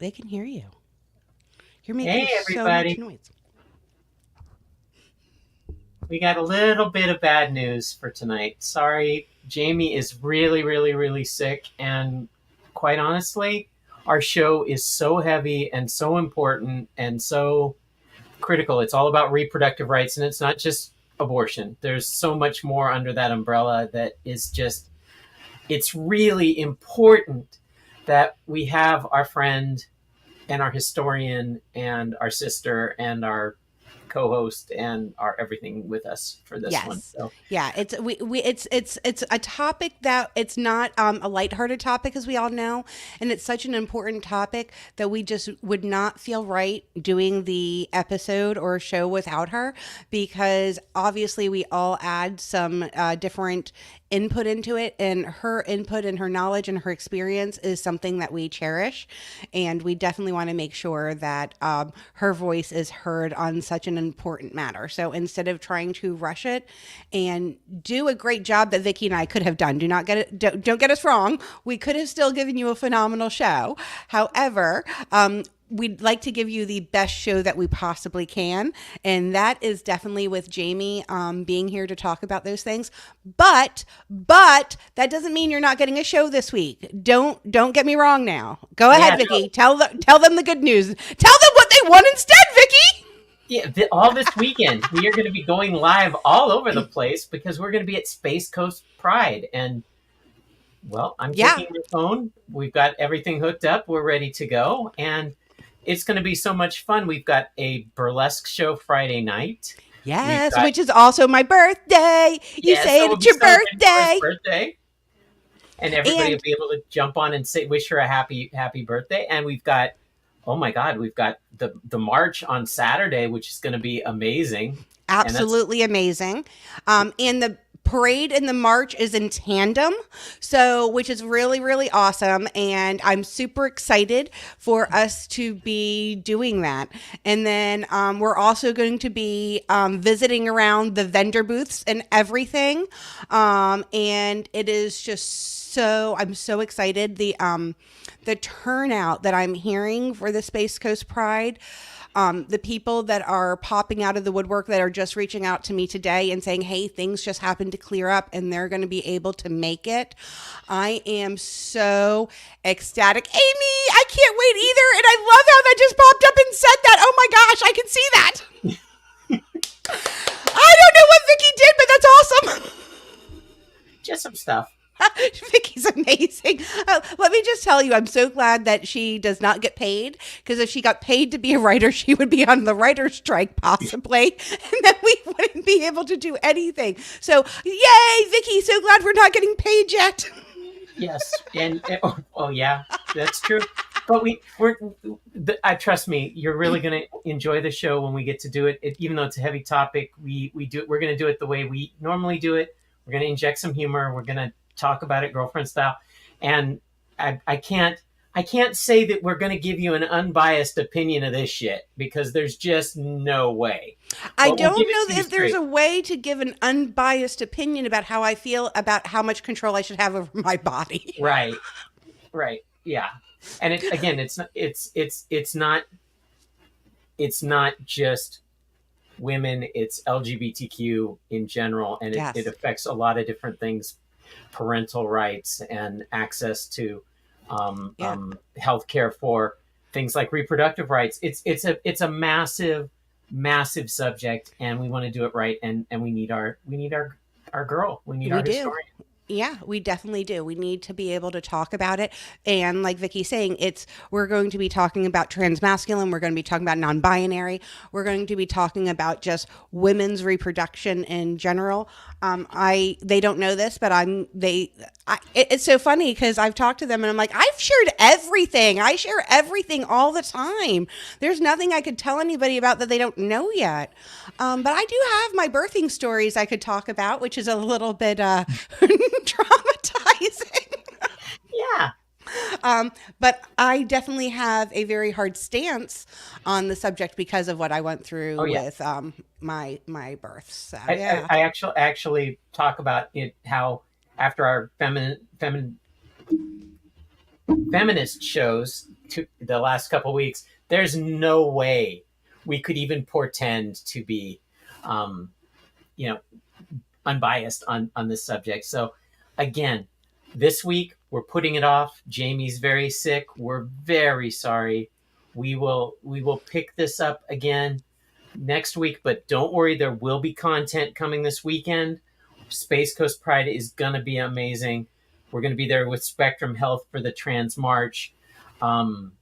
They can hear you. You're making Hey, so much everybody. noise. We got a little bit of bad news for tonight. Sorry, Jamie is really, really, really sick. And quite honestly, our show is so heavy and so important and so critical. It's all about reproductive rights, and it's not just abortion. There's so much more under that umbrella that is just, it's really important that we have our friend and our historian and our sister and our co-host and our everything with us for this one. Yes. So Yeah, it's a topic that it's not a lighthearted topic, as we all know, and it's such an important topic that we just would not feel right doing the episode or show without her, because obviously we all add some different input into it, and her input and her knowledge and her experience is something that we cherish, and we definitely want to make sure that her voice is heard on such an important matter. So instead of trying to rush it and do a great job that Vicki and I could have done, do not get it, don't get us wrong, we could have still given you a phenomenal show. However, we'd like to give you the best show that we possibly can, and that is definitely with Jamie being here to talk about those things. But that doesn't mean you're not getting a show this week. Don't get me wrong. Now, go ahead, yeah, Vicki. Tell them the good news. Tell them what they want instead, Vicki. yeah, all this weekend we are going to be going live all over the place because we're going to be at Space Coast Pride. And well, I'm Yeah. taking my phone. We've got everything hooked up. We're ready to go, and it's going to be so much fun. We've got a burlesque show Friday night. We've Yes, got which is also my birthday. You yeah, say so we'll it's be your celebrating Laura's birthday. birthday, and everybody And will be able to jump on and say wish her a happy birthday. And we've got oh my god, we've got the march on Saturday, which is going to be amazing. And that's absolutely amazing. And the parade and the march is in tandem, so which is really, really awesome. And I'm super excited for us to be doing that. And then we're also going to be visiting around the vendor booths and everything. And it is just so I'm so excited. The turnout that I'm hearing for the Space Coast Pride, the people that are popping out of the woodwork that are just reaching out to me today and saying, hey, things just happened to clear up and they're going to be able to make it. I am so ecstatic. Amy, I can't wait either. And I love how that just popped up and said that. Oh my gosh, I can see that. I don't know what Vicky did, but that's awesome. just some stuff. Vicky's amazing. Let me just tell you, I'm so glad that she does not get paid, because if she got paid to be a writer, she would be on the writer's strike possibly, and then we wouldn't be able to do anything. So, yay, Vicky! So glad we're not getting paid yet. Yes, and oh yeah, that's true. But I trust me, you're really going to enjoy the show when we get to do it. Even though it's a heavy topic, we do it. We're going to do it the way we normally do it. We're going to inject some humor. We're going to talk about it girlfriend style, and I can't say that we're going to give you an unbiased opinion of this shit because there's just no way. I But we'll don't give it to know you if there's straight. a way to give an unbiased opinion about how I feel about how much control I should have over my body. Right, right, yeah. And again, it's not just women, it's LGBTQ in general, and it Yes. affects a lot of different things, parental rights and access to Yeah. health care for things like reproductive rights. It's a massive, massive subject, and we want to do it right, and we need our girl, we need We our do. historian. Yeah, we definitely do. We need to be able to talk about it. And like Vicky's saying, we're going to be talking about transmasculine, we're going to be talking about non-binary, we're going to be talking about just women's reproduction in general. They don't know this, but it's so funny because I've talked to them and I'm like, I've shared everything. I share everything all the time. There's nothing I could tell anybody about that they don't know yet. But I do have my birthing stories I could talk about, which is a little bit traumatizing. Yeah. But I definitely have a very hard stance on the subject because of what I went through Oh yeah. with my birth. So I, I, yeah. I actually talk about it how after our feminist shows the last couple weeks, there's no way we could even portend to be, um, you know, unbiased on this subject. So again, this week we're putting it off. Jamie's very sick. We're very sorry. We will pick this up again next week, but don't worry, there will be content coming this weekend. Space Coast Pride is going to be amazing. We're going to be there with Spectrum Health for the Trans March. Um,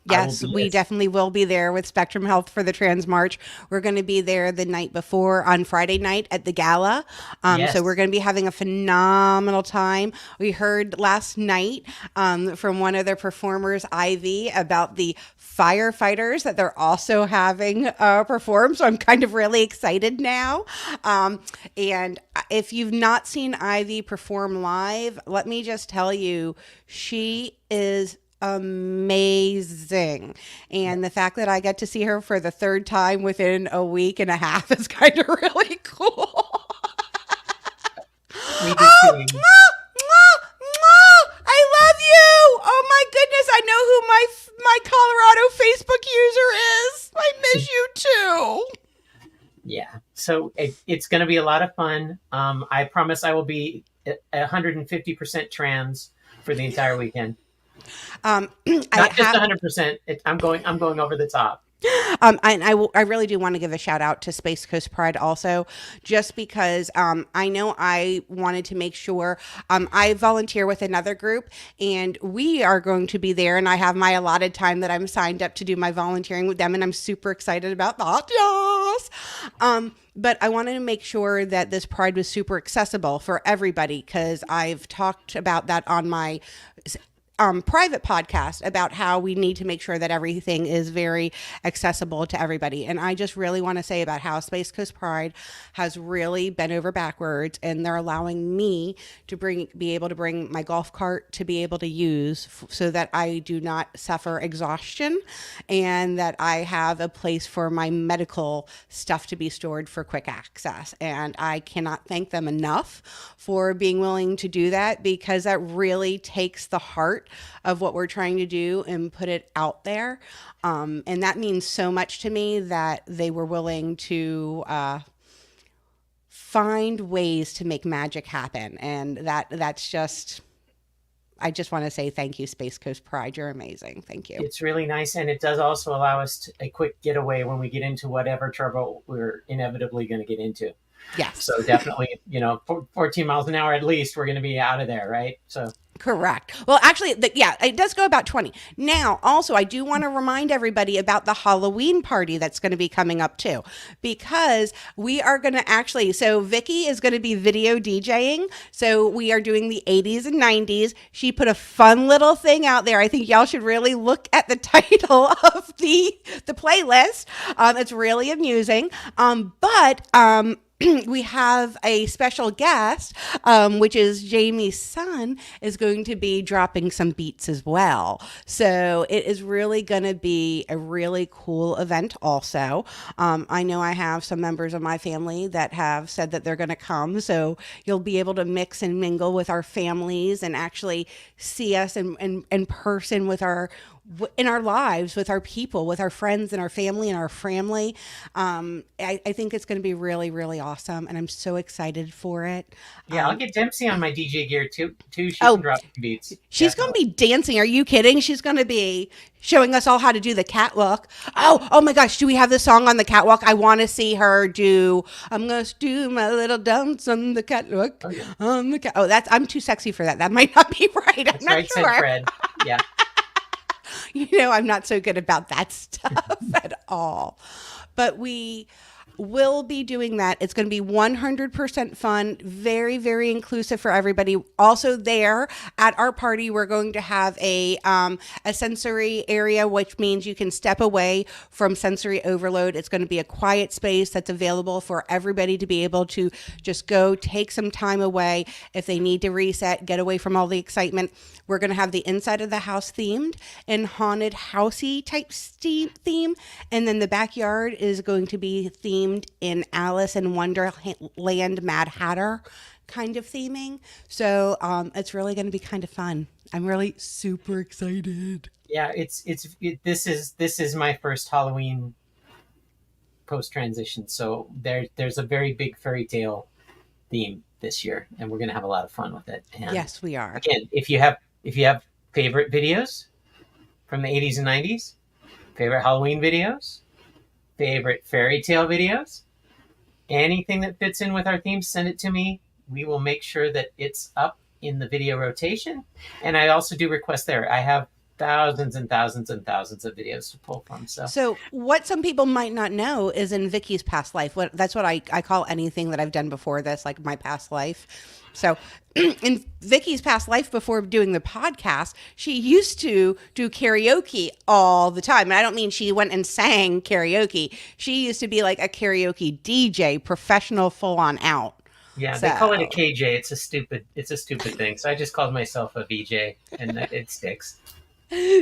Yes, we definitely will be there with Spectrum Health for the Trans March. We're going to be there the night before on Friday night at the gala. Yes. So we're going to be having a phenomenal time. We heard last night from one of their performers, Ivy, about the firefighters that they're also having perform. So I'm kind of really excited now. And if you've not seen Ivy perform live, let me just tell you, she is amazing. And the fact that I get to see her for the third time within a week and a half is kind of really cool. We do Oh, too. I love you. Oh my goodness, I know who my Colorado Facebook user is. I miss you too. Yeah. So it's going to be a lot of fun. I promise I will be 150% trans for the entire weekend. Not just 100%. I'm going over the top. And I really do want to give a shout out to Space Coast Pride also, just because I know I wanted to make sure I volunteer with another group and we are going to be there, and I have my allotted time that I'm signed up to do my volunteering with them, and I'm super excited about that. Yes. But I wanted to make sure that this Pride was super accessible for everybody, because I've talked about that on my private podcast about how we need to make sure that everything is very accessible to everybody. And I just really want to say about how Space Coast Pride has really bent over backwards, and they're allowing me to be able to bring my golf cart to be able to use so that I do not suffer exhaustion, and that I have a place for my medical stuff to be stored for quick access. And I cannot thank them enough for being willing to do that, because that really takes the heart of what we're trying to do and put it out there. And that means so much to me that they were willing to find ways to make magic happen. And that's just, I just want to say thank you, Space Coast Pride. You're amazing. Thank you. It's really nice, and it does also allow us a quick getaway when we get into whatever trouble we're inevitably going to get into. Yes. So definitely, 14 miles an hour at least, we're going to be out of there, right? So correct. Well, actually, it does go about 20. Now, also, I do want to remind everybody about the Halloween party that's going to be coming up too, because we are going to so Vicki is going to be video DJing. So we are doing the 80s and 90s. She put a fun little thing out there. I think y'all should really look at the title of the playlist. It's really amusing. But we have a special guest, which is Jaime's son, is going to be dropping some beats as well. So it is really going to be a really cool event also. I know I have some members of my family that have said that they're going to come. So you'll be able to mix and mingle with our families and actually see us in person in our lives, with our people, with our friends and our family. I think it's going to be really, really awesome, and I'm so excited for it. Yeah, I'll get Dempsey on my DJ gear too. She can drop beats. She's going to be dancing. Are you kidding? She's going to be showing us all how to do the catwalk. Oh my gosh, do we have the song on the catwalk? I want to see her do, I'm going to do my little dance on the catwalk. Oh, yeah. I'm too sexy for that. That might not be right. That's right, sure. said Fred. Yeah. I'm not so good about that stuff at all. But we will be doing that. It's going to be 100% fun, very, very inclusive for everybody. Also there at our party, we're going to have a sensory area, which means you can step away from sensory overload. It's going to be a quiet space that's available for everybody to be able to just go take some time away. If they need to reset, get away from all the excitement. We're going to have the inside of the house themed and haunted housey type theme. And then the backyard is going to be themed in Alice in Wonderland Mad Hatter kind of theming. So it's really going to be kind of fun. I'm really super excited. Yeah, this is my first Halloween post transition, so there's a very big fairy tale theme this year, and we're gonna have a lot of fun with it. And Yes, we are. again, if you have favorite videos from the 80s and 90s, favorite Halloween videos, favorite fairy tale videos, anything that fits in with our theme, send it to me. We will make sure that it's up in the video rotation. And I also do request there. I have thousands and thousands and thousands of videos to pull from. So, what some people might not know is in Vicky's past life. That's what I call anything that I've done before this, like my past life. So, in Vicky's past life, before doing the podcast, she used to do karaoke all the time. And I don't mean she went and sang karaoke. She used to be like a karaoke DJ, professional, full on out. Yeah, they call it a KJ. It's a stupid thing. So I just called myself a VJ, and it sticks.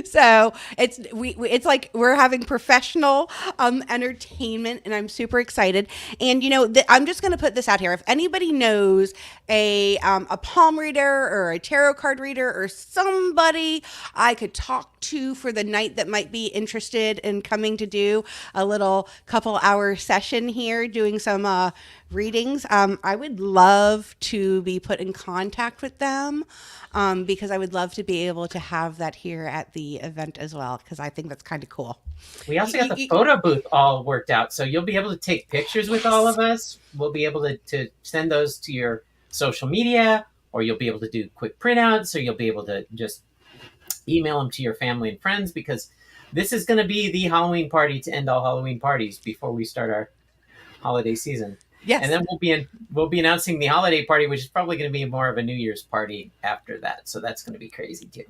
So it's like we're having professional entertainment, and I'm super excited. And I'm just going to put this out here. If anybody knows a palm reader or a tarot card reader or somebody I could talk to for the night that might be interested in coming to do a little couple-hour session here, doing some readings, I would love to be put in contact with them. Because I would love to be able to have that here at the event as well, because I think that's kind of cool. We also got the photo booth all worked out, so you'll be able to take pictures with all of us. We'll be able to send those to your social media, or you'll be able to do quick printouts, or you'll be able to just email them to your family and friends, because this is going to be the Halloween party to end all Halloween parties before we start our holiday season. Yes. And then we'll be announcing the holiday party, which is probably going to be more of a New Year's party after that. So that's going to be crazy too.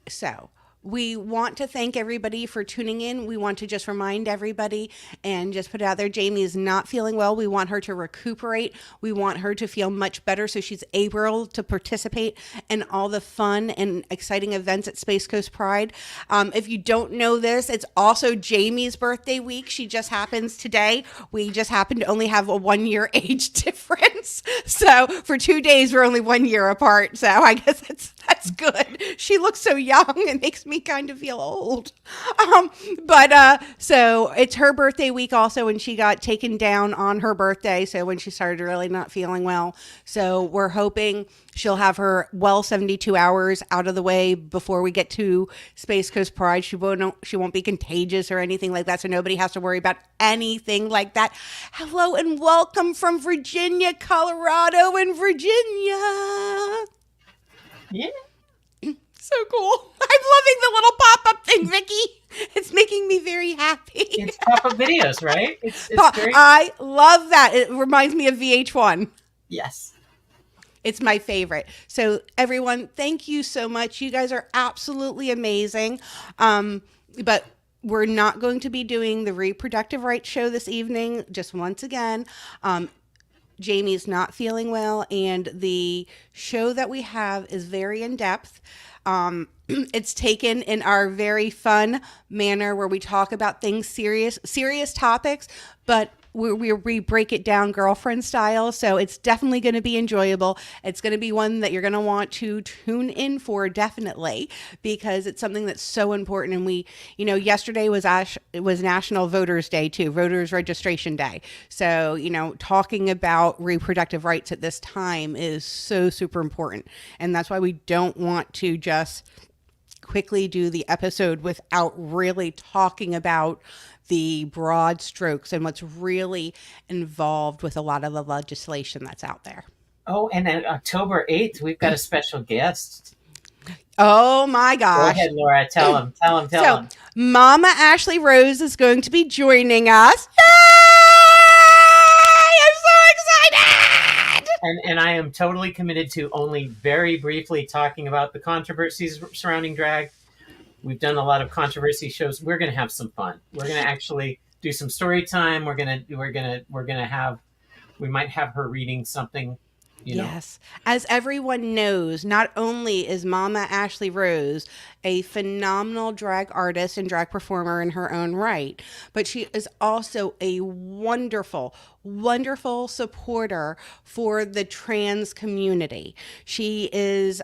So we want to thank everybody for tuning in. We want to just remind everybody and just put it out there. Jaime is not feeling well. We want her to recuperate. We want her to feel much better so she's able to participate in all the fun and exciting events at Space Coast Pride. If you don't know this, it's also Jaime's birthday week. She just happens today. We just happen to only have a 1 year age difference. So for 2 days, we're only 1 year apart. So I guess that's good. She looks so young. It makes me kind of feel old. So it's her birthday week also, and she got taken down on her birthday. So when she started really not feeling well. So we're hoping she'll have her 72 hours out of the way before we get to Space Coast Pride. She won't be contagious or anything like that. So nobody has to worry about anything like that. Hello and welcome from Virginia, Colorado, and Virginia. Yeah. So cool. I'm loving the little pop-up thing, Vicki. It's making me very happy. It's pop-up videos, right? It's very... I love that. It reminds me of VH1. Yes. It's my favorite. So everyone, thank you so much. You guys are absolutely amazing. But we're not going to be doing the reproductive rights show this evening. Just once again, Jaime's not feeling well, and the show that we have is very in-depth. It's taken in our very fun manner where we talk about things, serious topics, but we break it down girlfriend style. So it's definitely going to be enjoyable. It's going to be one that you're going to want to tune in for, definitely, because it's something that's so important. And yesterday was National Voters Day too, Voters Registration Day. So, talking about reproductive rights at this time is so super important. And that's why we don't want to just quickly do the episode without really talking about the broad strokes and what's really involved with a lot of the legislation that's out there. Oh, and on October 8th, we've got a special guest. Oh my gosh. Go ahead, Laura. Tell him. So, Mama Ashley Rose is going to be joining us. Yay! I'm so excited! And I am totally committed to only very briefly talking about the controversies surrounding drag. We've done a lot of controversy shows. We're going to have some fun. We're going to actually do some story time. We might have her reading something. Yes. As everyone knows, not only is Mama Ashley Rose a phenomenal drag artist and drag performer in her own right, but she is also a wonderful, wonderful supporter for the trans community. She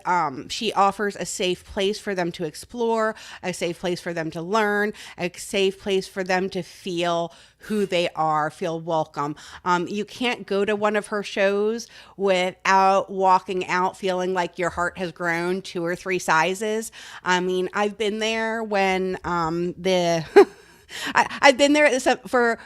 offers a safe place for them to explore, a safe place for them to learn, a safe place for them to feel who they are, feel welcome. You can't go to one of her shows without walking out feeling like your heart has grown 2 or 3 sizes. I mean, I've been there when the I've been there for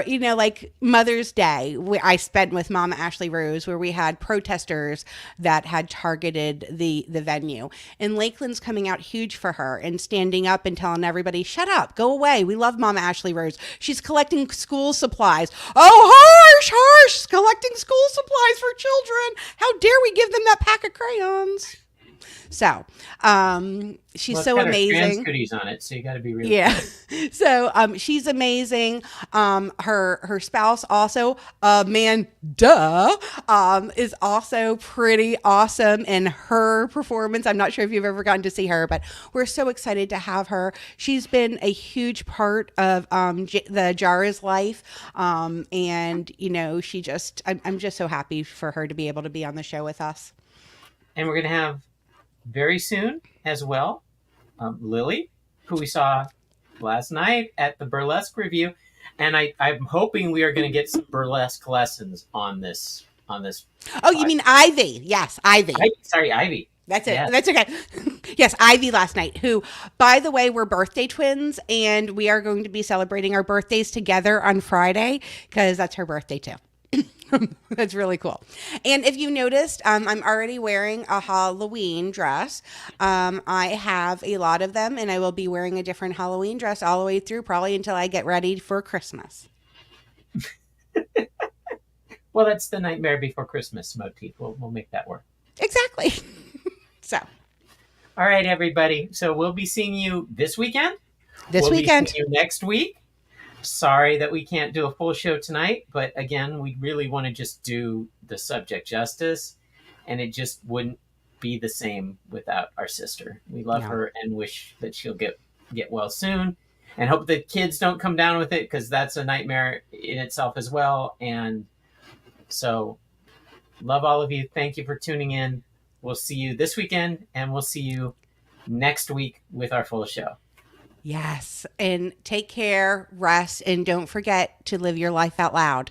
like Mother's Day. I spent with Mama Ashley Rose, where we had protesters that had targeted the venue, and Lakeland's coming out huge for her and standing up and telling everybody, "Shut up, go away. We love Mama Ashley Rose. She's collecting school supplies. Oh, harsh, harsh! Collecting school supplies for children. How dare we give them that pack of crayons?" So, she's Well, it's so got her trans amazing. goodies on it, so you got to be really Yeah. careful. So, she's amazing. Her spouse also, man, duh, is also pretty awesome in her performance. I'm not sure if you've ever gotten to see her, but we're so excited to have her. She's been a huge part of the Jara's life, and I'm just so happy for her to be able to be on the show with us. And we're going to have very soon as well Lily, who we saw last night at the Burlesque review. And I'm hoping we are going to get some burlesque lessons on this. Oh, you mean Ivy? Yes, Ivy. Sorry, Ivy. That's it. Yes. That's okay. Yes, Ivy last night, who, by the way, we're birthday twins, and we are going to be celebrating our birthdays together on Friday because that's her birthday too. That's really cool. And if you noticed, I'm already wearing a Halloween dress. I have a lot of them, and I will be wearing a different Halloween dress all the way through, probably until I get ready for Christmas. Well, that's the Nightmare Before Christmas motif. We'll make that work. Exactly. So, all right, everybody. So we'll be seeing you this weekend. This we'll weekend. Be seeing you next week. Sorry that we can't do a full show tonight, but again, we really want to just do the subject justice, and it just wouldn't be the same without our sister. We love her and wish that she'll get well soon, and hope the kids don't come down with it, because that's a nightmare in itself as well. And so, love all of you. Thank you for tuning in. We'll see you this weekend, and we'll see you next week with our full show. Yes. And take care, rest, and don't forget to live your life out loud.